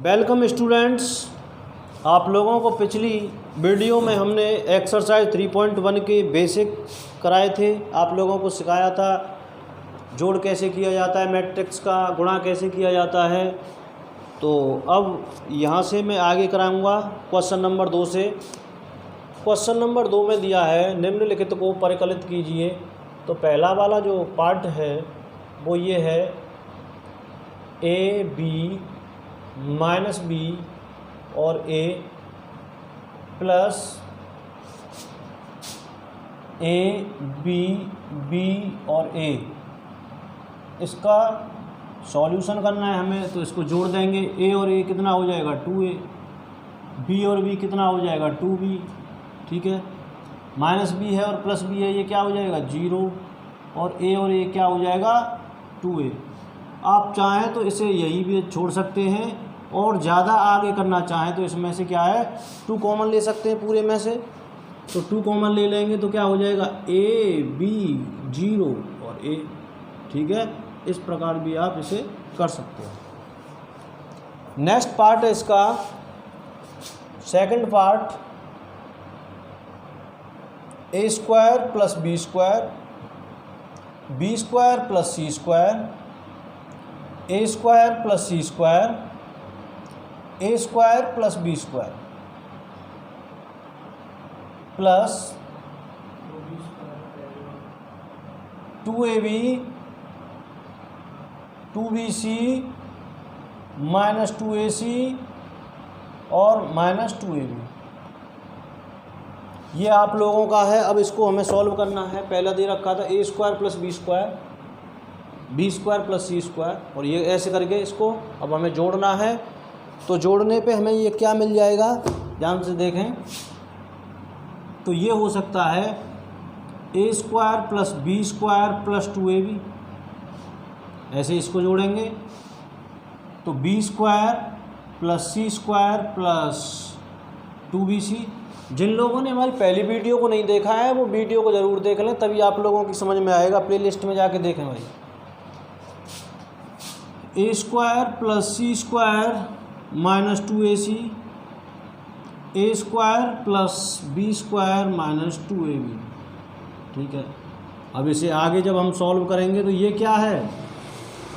Welcome students. आप लोगों को पिछली वीडियो में हमने एक्सरसाइज 3.1 के बेसिक कराए थे। आप लोगों को सिखाया था जोड़ कैसे किया जाता है, मैट्रिक्स का गुणा कैसे किया जाता है। तो अब यहाँ से मैं आगे कराऊंगा क्वेश्चन नंबर 2 से। क्वेश्चन नंबर 2 में दिया है निम्नलिखित को परिकलित कीजिए। तो पहला वाला जो पार्ट है वो ये है a b माइनस b और a plus a b b और a। इसका सॉल्यूशन करना है हमें, तो इसको जोड़ देंगे। a और a कितना हो जाएगा 2a, b और b कितना हो जाएगा 2b। ठीक है, माइनस b है और प्लस b है, ये क्या हो जाएगा 0 और a क्या हो जाएगा 2a। आप चाहें तो इसे यही भी छोड़ सकते हैं और ज़्यादा आगे करना चाहें तो इसमें से क्या है 2 कॉमन ले सकते हैं पूरे में से। तो 2 कॉमन ले लेंगे तो क्या हो जाएगा a b 0 और a। ठीक है, इस प्रकार भी आप इसे कर सकते हैं। नेक्स्ट पार्ट है इसका second part, a square plus b square, b square plus c square, a square plus c square, a square plus b square plus 2ab 2bc minus 2ac और माइनस 2ab। ये आप लोगों का है। अब इसको हमें सॉल्व करना है। पहला दे रखा था a square plus b square, b square plus c square, और ये ऐसे करके इसको अब हमें जोड़ना है। तो जोड़ने पे हमें ये क्या मिल जाएगा, ध्यान से देखें। तो ये हो सकता है a square plus b square plus 2ab। ऐसे इसको जोड़ेंगे तो b square plus c square plus 2bc। जिन लोगों ने हमारी पहली वीडियो को नहीं देखा है वो वीडियो को ज़रूर देख लें, तभी आप लोगों की समझ में आएगा। प्लेलिस्ट में जाके देखें भाई। a square plus c square minus 2ac, a square plus b square minus 2ab। ठीक है, अब इसे आगे जब हम सॉल्व करेंगे तो ये क्या है,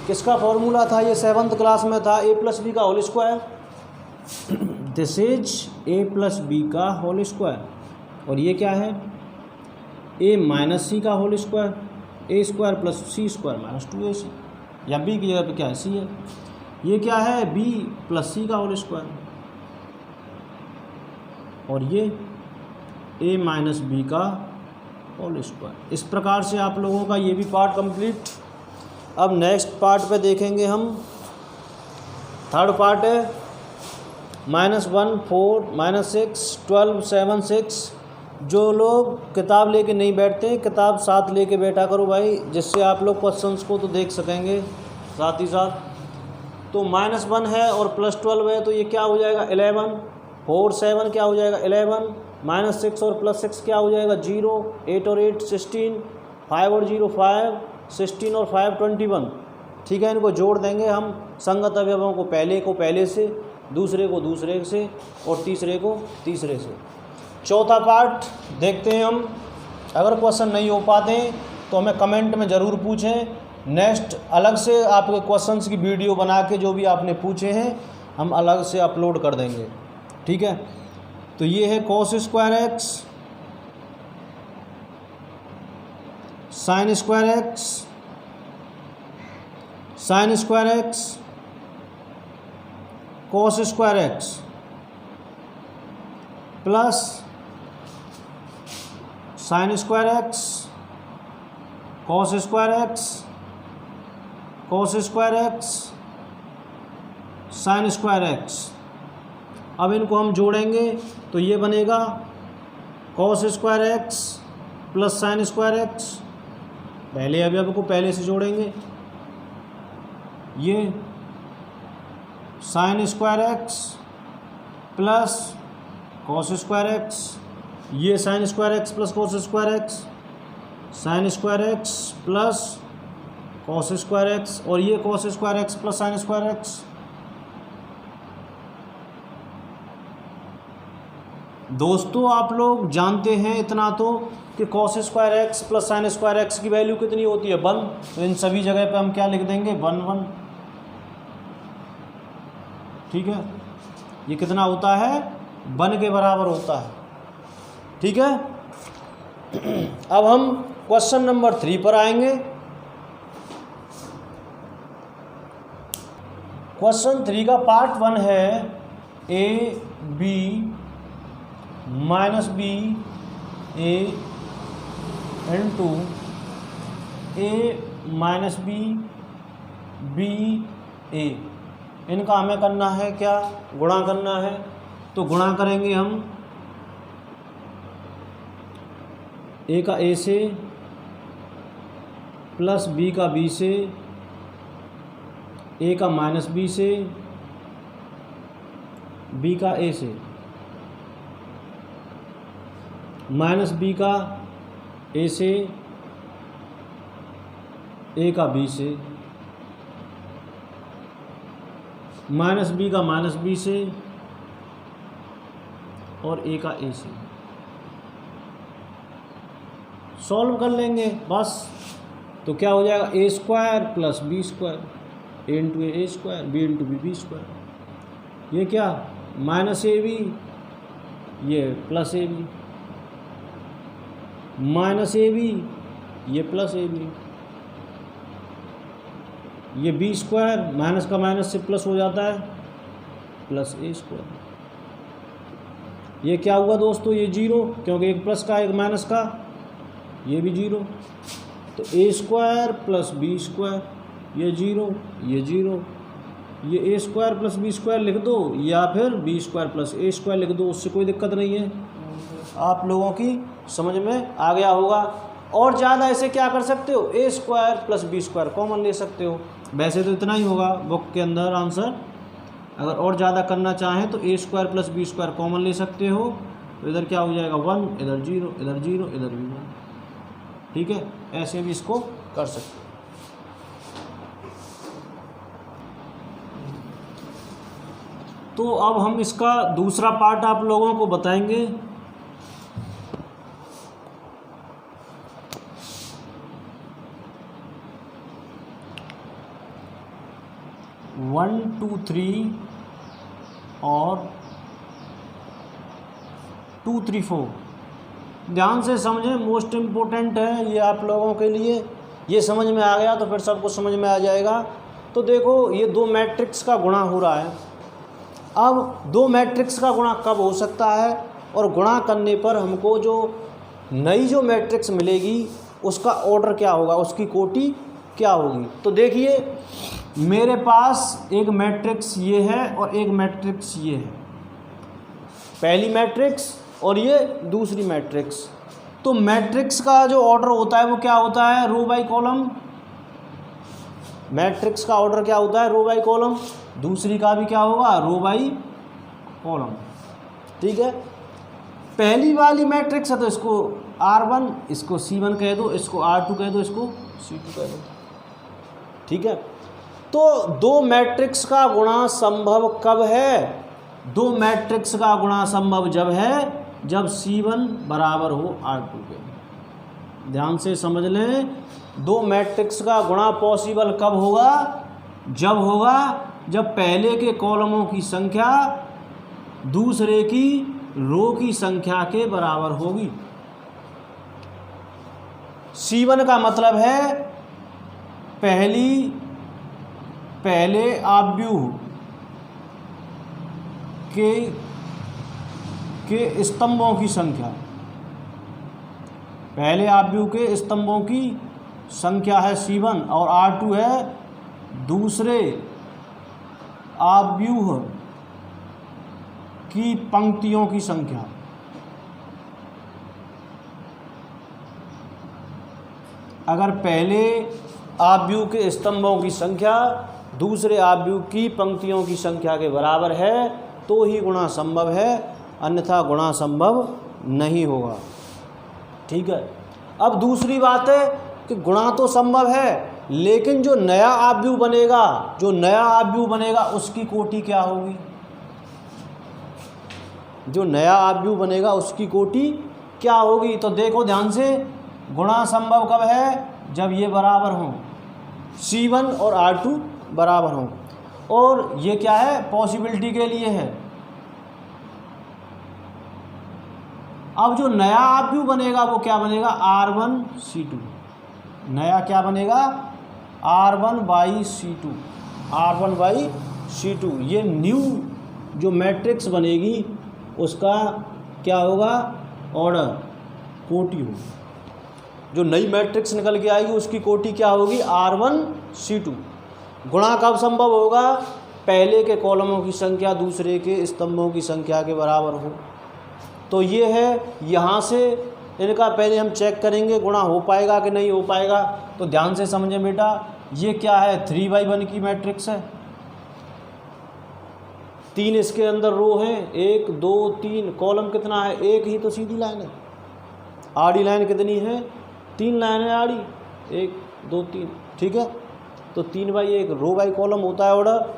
किसका फॉर्मूला था, ये 7th क्लास में था, a प्लस बी का whole square. This is a plus B का होल स्क्वायर। और ये क्या है a माइनस सी का whole square, a square plus C square minus 2ac, या b की जगह पे क्या है c है। ये क्या है b प्लस सी का होल स्क्वायर, और ये a माइनस बी का होल स्क्वायर। इस प्रकार से आप लोगों का ये भी पार्ट कंप्लीट। अब नेक्स्ट पार्ट पे देखेंगे हम। थर्ड पार्ट है -1 4 -6 12 7 6। जो लोग किताब लेके नहीं बैठते, किताब साथ लेके बैठा करो भाई, जिससे आप लोग क्वेश्चंस को तो देख सकेंगे साथ ही साथ। तो -1 है और +12 है, तो ये क्या हो जाएगा 11, 4 7 क्या हो जाएगा 11, -6 और +6 क्या हो जाएगा 0, 8 और 8 16, 5 और 0 5, 16 और 5 21। ठीक है, इनको जोड़ देंगे हम संगत अवयवों को पहले से, दूसरे को दूसरे से और तीसरे को तीसरे से। चौथा पार्ट देखते हैं हम। अगर क्वेश्चन नहीं हो पाते तो हमें कमेंट में ज़रूर पूछें। नेक्स्ट अलग से आपके क्वेश्चंस की वीडियो बना के जो भी आपने पूछे हैं हम अलग से अपलोड कर देंगे। ठीक है, तो ये है cos square x, sine square x, sine square x, cos square x plus sine square x, cos square x, cos square x, sine square x. अब इनको हम जोड़ेंगे तो ये बनेगा cos square x plus sine square x. पहले अवयव को पहले से जोड़ेंगे, ये sine square x plus cos square x, ये sine square x plus cos square x, sine square x plus cos square x, और ये cos square x plus sine square x. दोस्तों आप लोग जानते हैं इतना तो कि cos square x plus sine square x की वैल्यू कितनी होती है 1। तो इन सभी जगह पे हम क्या लिख देंगे 1 1। ठीक है, ये कितना होता है 1 के बराबर होता है। ठीक है, अब हम क्वेश्चन नंबर 3 पर आएंगे। क्वेश्चन 3 का पार्ट 1 है a b minus b a into a minus b b a. इनका हमें करना है क्या, गुणा करना है। तो गुणा करेंगे हम ए का ए से प्लस बी का बी से, ए का माइनस बी से, बी का ए से, माइनस बी का ए से, ए का बी से, माइनस बी का माइनस बी से और ए का ए से। सॉल्व कर लेंगे बस। तो क्या हो जाएगा a square plus b square, a into a square, b into b square. ये क्या माइनस ए बी, ये plus a b, minus a b, ये प्लस ए बी, ये बी स्क्वायर माइनस का माइनस से प्लस हो जाता है प्लस ए स्क्वायर। ये क्या हुआ दोस्तों, ये 0, क्योंकि एक प्लस का एक माइनस का, ये भी 0। तो a square plus b square, ये 0, ये 0, ये ए स्क्वायर प्लस बी स्क्वायर लिख दो या फिर बी स्क्वायर प्लस ए स्क्वायर लिख दो, उससे कोई दिक्कत नहीं है। आप लोगों की समझ में आ गया होगा। और ज़्यादा ऐसे क्या कर सकते हो, a square plus b square common ले सकते हो। वैसे तो इतना ही होगा बुक के अंदर आंसर। अगर और ज़्यादा करना चाहें तो a square plus b square common ले सकते हो। तो इधर क्या हो जाएगा 1, इधर 0, इधर 0, इधर भी 1। ठीक है, ऐसे भी इसको कर सकते हो। तो अब हम इसका दूसरा पार्ट आप लोगों को बताएंगे। वन 2 3 और 2 3 4 ध्यान से समझें, मोस्ट इम्पोर्टेंट है ये आप लोगों के लिए। ये समझ में आ गया तो फिर सब कुछ समझ में आ जाएगा। तो देखो ये 2 मैट्रिक्स का गुणा हो रहा है। अब 2 मैट्रिक्स का गुणा कब हो सकता है, और गुणा करने पर हमको जो नई जो मैट्रिक्स मिलेगी उसका ऑर्डर क्या होगा, उसकी कोटि क्या होगी। तो देखिए मेरे पास एक मैट्रिक्स ये है और एक मैट्रिक्स ये है, पहली मैट्रिक्स और ये दूसरी मैट्रिक्स। तो मैट्रिक्स का जो ऑर्डर होता है वो क्या होता है, रो बाई कॉलम। मैट्रिक्स का ऑर्डर क्या होता है, रो बाई कॉलम। दूसरी का भी क्या होगा, रो बाई कॉलम। ठीक है, पहली वाली मैट्रिक्स है तो इसको R1, इसको C1 कह दो, इसको R2 कह दो, इसको C2 कह दो। ठीक है, तो 2 मैट्रिक्स का गुणा संभव कब है, 2 मैट्रिक्स का गुणा संभव जब है जब C1 बराबर हो R2 के। ध्यान से समझ लें, 2 मैट्रिक्स का गुणा पॉसिबल कब होगा, जब पहले के कॉलमों की संख्या दूसरे की रो की संख्या के बराबर होगी। C1 का मतलब है पहले आव्यूह के स्तंभों की संख्या, पहले आव्यूह के स्तंभों की संख्या है C1 और R2 है दूसरे आव्यूह की पंक्तियों की संख्या। अगर पहले आव्यूह के स्तंभों की संख्या दूसरे आव्यूह की पंक्तियों की संख्या के बराबर है तो ही गुणा संभव है, अन्यथा गुणा संभव नहीं होगा। ठीक है, अब दूसरी बात है कि गुणा तो संभव है लेकिन जो नया आव्यूह बनेगा उसकी कोटि क्या होगी। जो नया आव्यूह बनेगा उसकी कोटि क्या होगी। तो देखो ध्यान से, गुणा संभव कब है, जब ये बराबर हों, C1 और R2 बराबर हों। और ये क्या है, पॉसिबिलिटी के लिए है। अब जो नया आव्यूह बनेगा वो क्या बनेगा, R1C2। नया क्या बनेगा, R1/C2, R1/C2। ये न्यू जो मैट्रिक्स बनेगी उसका क्या होगा, ऑर्डर, कोटि होगी। जो नई मैट्रिक्स निकल के आएगी उसकी कोटि क्या होगी, R1C2। गुणा कब संभव होगा, पहले के कॉलमों की संख्या दूसरे के स्तंभों की संख्या के बराबर हो। तो ये है, यहाँ से इनका पहले हम चेक करेंगे गुणा हो पाएगा कि नहीं हो पाएगा। तो ध्यान से समझें बेटा, ये क्या है, 3/1 की मैट्रिक्स है। 3 इसके अंदर रो हैं, 1 2 3, कॉलम कितना है, एक ही तो सीधी लाइन है। आड़ी लाइन कितनी है, 3 लाइन है आड़ी, 1 2 3, ठीक है। तो 3/1 रो बाई कॉलम होता है ऑर्डर।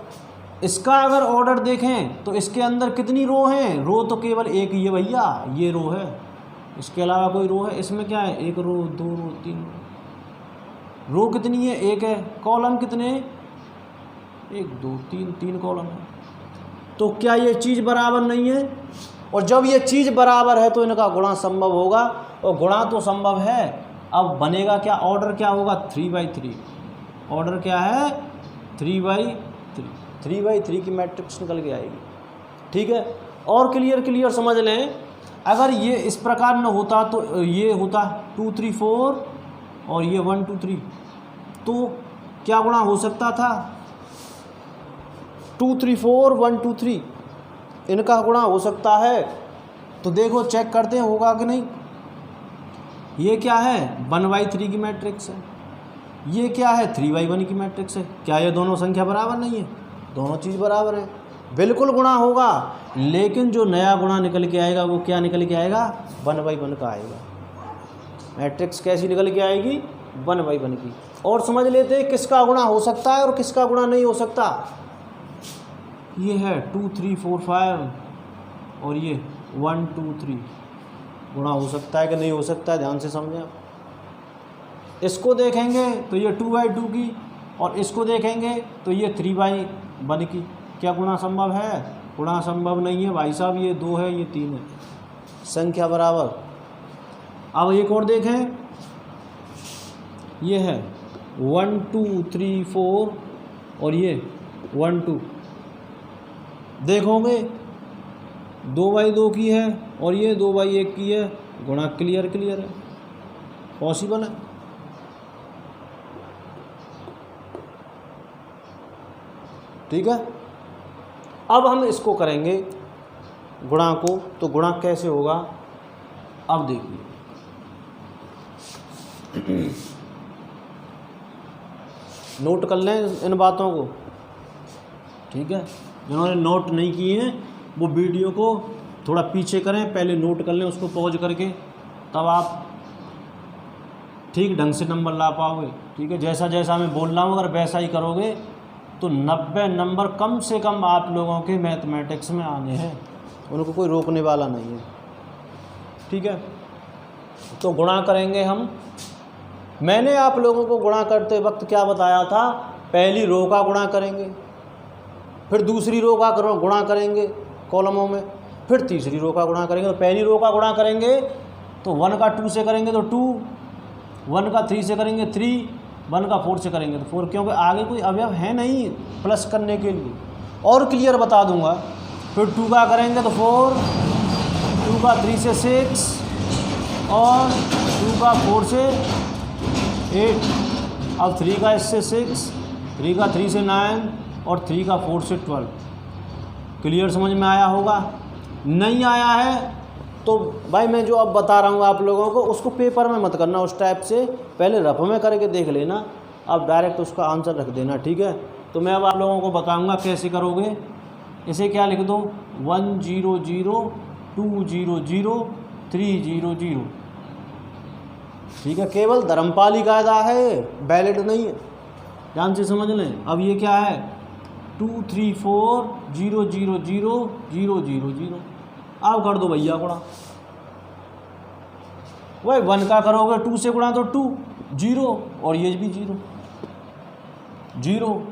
इसका अगर ऑर्डर देखें तो इसके अंदर कितनी रो हैं, रो तो केवल एक ही है भैया, ये रो है, इसके अलावा कोई रो है। इसमें क्या है, 1 रो 2 रो 3 रो कितनी है, 1 है। कॉलम कितने, 1 2 3 कॉलम है। तो क्या ये चीज़ बराबर नहीं है, और जब ये चीज़ बराबर है तो इनका गुणा संभव होगा, और गुणा तो संभव है। अब बनेगा क्या, ऑर्डर क्या होगा, 3/3। ऑर्डर क्या है, 3/3, 3/3 की मैट्रिक्स निकल के आएगी, ठीक है। और क्लियर समझ लें, अगर ये इस प्रकार में होता तो ये होता 2 3 4 और ये 1 2 3, तो क्या गुणा हो सकता था, 2 3 4 1 2 3, इनका गुणा हो सकता है। तो देखो चेक करते हैं होगा कि नहीं। ये क्या है, 1/3 की मैट्रिक्स है, ये क्या है, 3/1 की मैट्रिक्स है। क्या ये दोनों संख्या बराबर नहीं है, दोनों चीज़ बराबर है, बिल्कुल गुणा होगा। लेकिन जो नया गुणा निकल के आएगा वो क्या निकल के आएगा, 1/1 का आएगा। मैट्रिक्स कैसी निकल के आएगी, 1/1 की। और समझ लेते हैं किसका गुणा हो सकता है और किसका गुणा नहीं हो सकता। ये है 2 3 4 5 और ये 1 2 3, गुणा हो सकता है कि नहीं हो सकता है, ध्यान से समझें। इसको देखेंगे तो ये 2/2 की, और इसको देखेंगे तो ये 3/1 की। क्या गुणा संभव है, गुणा संभव नहीं है भाई साहब। ये 2 है, ये 3 है, संख्या बराबर। अब एक और देखें, ये है 1 2 3 4 और ये 1 2, देखोगे 2/2 की है और ये 2/1 की है, गुणा क्लियर है, पॉसिबल है। ठीक है। अब हम इसको करेंगे गुणा को, तो गुणा कैसे होगा, अब देखिए। नोट कर लें इन बातों को, ठीक है। जिन्होंने नोट नहीं किए हैं वो वीडियो को थोड़ा पीछे करें, पहले नोट कर लें उसको पॉज करके, तब आप ठीक ढंग से नंबर ला पाओगे, ठीक है। जैसा जैसा मैं बोल रहा हूँ अगर वैसा ही करोगे तो 90 नंबर कम से कम आप लोगों के मैथमेटिक्स में आने हैं, उनको कोई रोकने वाला नहीं है, ठीक है। तो गुणा करेंगे हम। मैंने आप लोगों को गुणा करते वक्त क्या बताया था, पहली रो का गुणा करेंगे, फिर दूसरी रो का गुणा करेंगे कॉलमों में, फिर तीसरी रो का गुणा करेंगे। तो पहली रो का गुणा करेंगे तो 1 का 2 से करेंगे तो 2, 1 का 3 से करेंगे 3, 1 का 4 से करेंगे तो 4, क्योंकि आगे कोई अवयव है नहीं प्लस करने के लिए। और क्लियर बता दूंगा, फिर 2 का करेंगे तो 4, 2 का 3 से 6 और 2 का 4 से 8, अब 3 का इससे 6, 3 का 3 से 9 और 3 का 4 से 12। क्लियर समझ में आया होगा। नहीं आया है तो भाई मैं जो अब बता रहा हूँ आप लोगों को उसको पेपर में मत करना, उस टाइप से पहले रफ में करके देख लेना, अब डायरेक्ट उसका आंसर रख देना, ठीक है। तो मैं अब आप लोगों को बताऊँगा कैसे करोगे। इसे क्या लिख दो, 1 0 0 2 0 0 3 0 0, ठीक है। केवल धर्मपाली कायदा है, वैलिड नहीं है, ध्यान से समझ लें। अब ये क्या है, 2 3 4 0 0 0 0 0 0, आप कर दो भैया गुणा, वही 1 का करोगे 2 से गुणा तो 2 0 और ये भी 0 0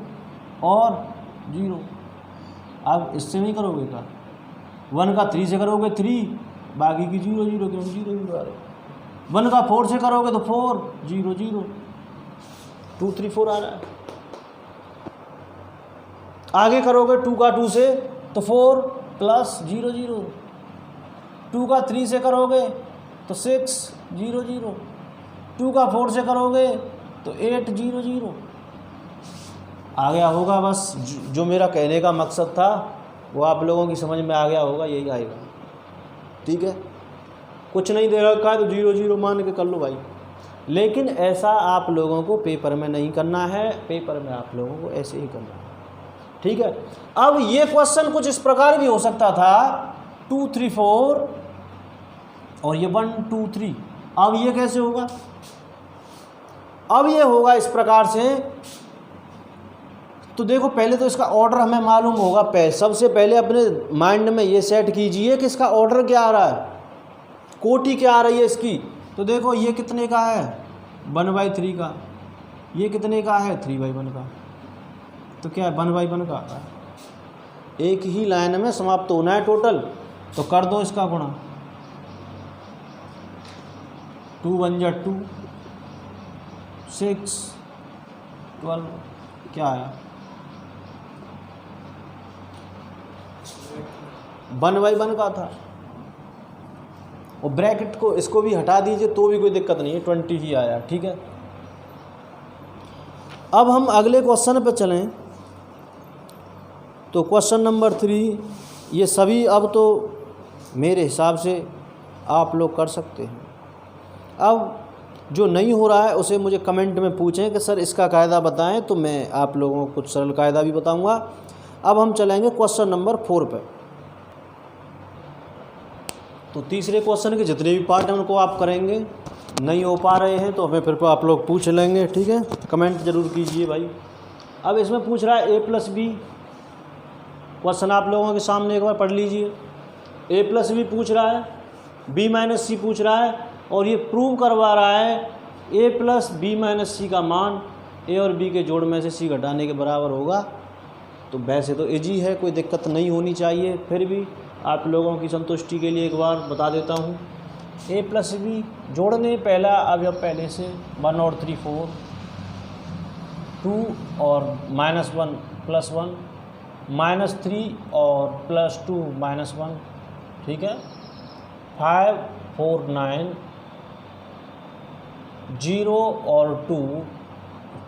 और 0। आप इससे नहीं करोगे क्या, 1 का 3 से करोगे 3, बाकी की 0 0 क्यों 0 0 आ रहे। 1 का 4 से करोगे तो 4 0 0 2 3 4 आ रहा है। आगे करोगे 2 का 2 से तो 4 प्लस 0 0, 2 का 3 से करोगे तो 6 0 0, 2 का 4 से करोगे तो 8 0 0 आ गया होगा। बस जो मेरा कहने का मकसद था वो आप लोगों की समझ में आ गया होगा, यही आएगा। ठीक है, कुछ नहीं दे रखा है तो 0 0 मान के कर लो भाई। लेकिन ऐसा आप लोगों को पेपर में नहीं करना है, पेपर में आप लोगों को ऐसे ही करना है। ठीक है, अब ये क्वेश्चन कुछ इस प्रकार भी हो सकता था 2 3 4 और ये 1 2 3। अब ये कैसे होगा, अब ये होगा इस प्रकार से। तो देखो पहले तो इसका ऑर्डर हमें मालूम होगा। सबसे पहले अपने माइंड में ये सेट कीजिए कि इसका ऑर्डर क्या आ रहा है, कोटि क्या आ रही है इसकी। तो देखो ये कितने का है 1/3 का, ये कितने का है 3/1 का, तो क्या है 1/1 का आता है। एक ही लाइन में समाप्त होना है टोटल, तो कर दो इसका गुणा, 2 1 जा 2 6 12 क्या आया 1/1 का था। और ब्रैकेट को इसको भी हटा दीजिए तो भी कोई दिक्कत नहीं है, 20 ही आया। ठीक है, अब हम अगले क्वेश्चन पे चलें। तो क्वेश्चन नंबर 3, ये सभी अब तो मेरे हिसाब से आप लोग कर सकते हैं। अब जो नहीं हो रहा है उसे मुझे कमेंट में पूछें कि सर इसका कायदा बताएं, तो मैं आप लोगों को कुछ सरल कायदा भी बताऊंगा। अब हम चलेंगे क्वेश्चन नंबर 4 पे। तो तीसरे क्वेश्चन के जितने भी पार्ट हैं उनको आप करेंगे, नहीं हो पा रहे हैं तो हमें फिर आप लोग पूछ लेंगे। ठीक है, कमेंट ज़रूर कीजिए भाई। अब इसमें पूछ रहा है a+b, क्वेश्चन आप लोगों के सामने एक बार पढ़ लीजिए। a+b पूछ रहा है, b-c पूछ रहा है, और ये प्रूव करवा रहा है a+b-c का मान a और b के जोड़ में से c घटाने के बराबर होगा। तो वैसे तो इजी है, कोई दिक्कत नहीं होनी चाहिए, फिर भी आप लोगों की संतुष्टि के लिए एक बार बता देता हूँ। a+b जोड़ने पहला अवयव पहले से 1 और 3 4, 2 और -1 +1, -3 और +2 -1। ठीक है, 5 4 9, 0 और 2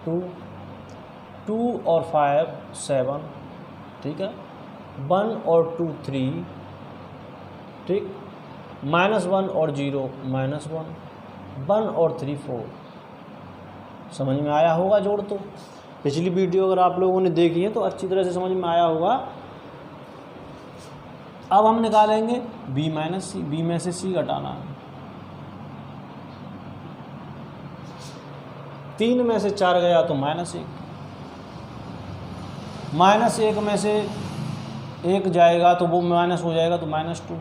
2, 2 और 5 7। ठीक है, 1 और 2 3। ठीक, -1 और 0 -1, 1 और 3 4। समझ में आया होगा जोड़। तो पिछली वीडियो अगर आप लोगों ने देखी है तो अच्छी तरह से समझ में आया होगा। अब हम निकालेंगे b-c, b में से c घटाना है। 3 में से 4 गया तो -1, -1 में से 1 जाएगा तो वो माइनस हो जाएगा तो -2,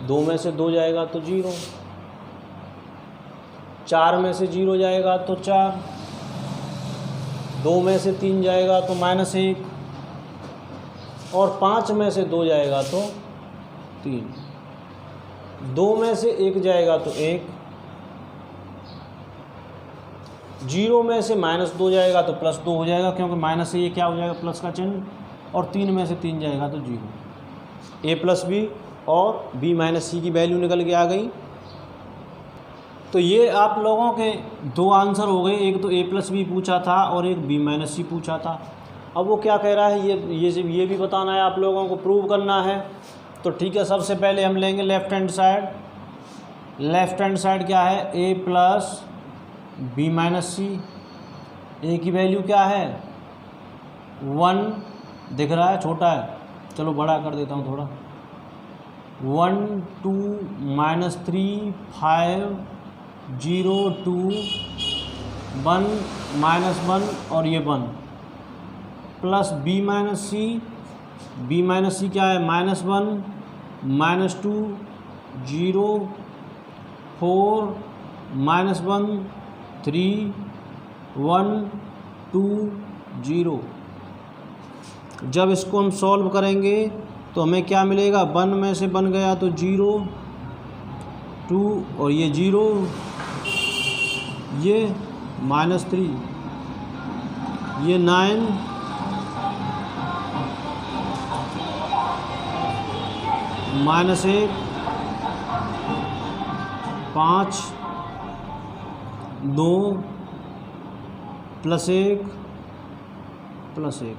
2 में से 2 जाएगा तो 0, 4 में से 0 जाएगा तो 4, 2 में से 3 जाएगा तो -1, और 5 में से 2 जाएगा तो 3, 2 में से 1 जाएगा तो 1, 0 में से -2 जाएगा तो +2 हो जाएगा, क्योंकि माइनस से ये क्या हो जाएगा प्लस का चिन्ह, और 3 में से 3 जाएगा तो 0। a+b और b-c की वैल्यू निकल के आ गई। तो ये आप लोगों के 2 आंसर हो गए, एक तो a+b पूछा था और एक b-c पूछा था। अब वो क्या कह रहा है ये भी बताना है आप लोगों को, प्रूव करना है। तो ठीक है, सबसे पहले हम लेंगे left hand side. Left hand side क्या है, a+b-c, a की वैल्यू क्या है 1 दिख रहा है, छोटा है, चलो बड़ा कर देता हूँ थोड़ा, 1 2 -3 5 0 2 1 -1 और ये 1 प्लस b-c क्या है -1 -2 0 4 -1 3 1 2 0। जब इसको हम सॉल्व करेंगे तो हमें क्या मिलेगा, 1 में से बन गया तो 0 2 और ये 0 ये -3 ये 9 -1 5 2 +1 +1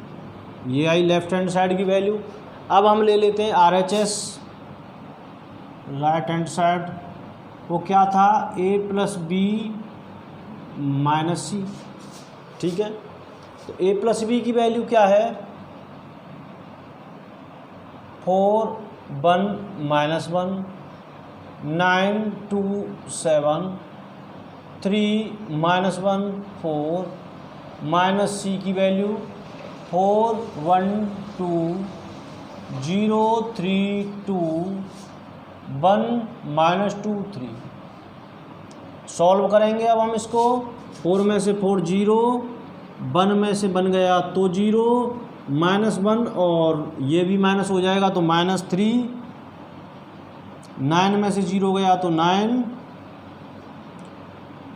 ये आई लेफ्ट हैंड साइड की वैल्यू। अब हम ले लेते हैं RHS राइट हैंड साइड। वो क्या था, A + B - C। ठीक है, तो A + B की वैल्यू क्या है, 4 1 -1 9 2 7 3 -1 4 C की वैल्यू 4 1 2 0 3 2 1 -2 3। सॉल्व करेंगे अब हम इसको। 4 में से 4 0 1 में से बन गया तो 0 -1 और ये भी माइनस हो जाएगा तो -3 9 में से 0 गया तो 9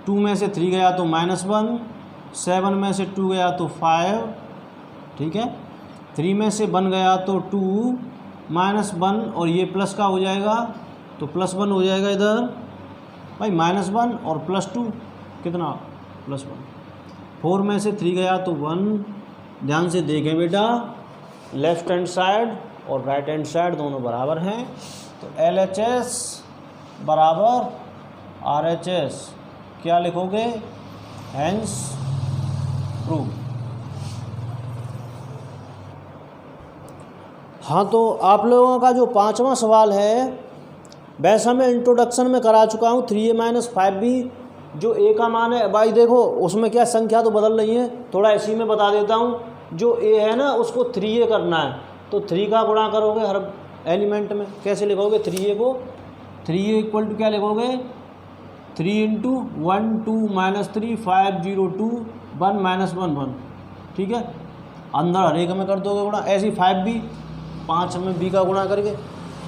2 में से 3 गया तो -1 7 में से 2 गया तो 5। ठीक है, 3 में से 1 गया तो 2 -1 और ये प्लस का हो जाएगा तो +1 हो जाएगा इधर भाई, -1 और +2 कितना +1। 4 में से 3 गया तो 1। ध्यान से देखें बेटा, लेफ्ट हैंड साइड और राइट हैंड साइड दोनों बराबर हैं, तो LHS बराबर RHS क्या लिखोगे, हैंस प्रूव। हाँ, तो आप लोगों का जो 5वां सवाल है वैसा मैं इंट्रोडक्शन में करा चुका हूँ। 3A - 5B जो A का मान है भाई, देखो उसमें क्या संख्या तो बदल रही है, थोड़ा इसी में बता देता हूँ। जो A है ना उसको 3A करना है, तो 3 का गुणा करोगे हर एलिमेंट में। कैसे लिखोगे 3A को, 3A = क्या लिखोगे, 3 × 1 2 -3 5 0 2 1 -1 1। ठीक है, अंदर हर एक में कर दोगे गुणा। ऐसे 5B 5 में B का गुणा करके,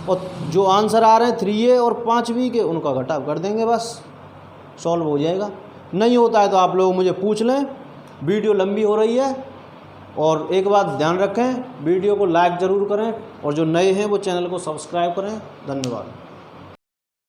और जो आंसर आ रहे हैं 3A और 5B के उनका घटाव कर देंगे, बस सॉल्व हो जाएगा। नहीं होता है तो आप लोग मुझे पूछ लें। वीडियो लंबी हो रही है, और एक बात ध्यान रखें, वीडियो को लाइक ज़रूर करें, और जो नए हैं वो चैनल को सब्सक्राइब करें। धन्यवाद।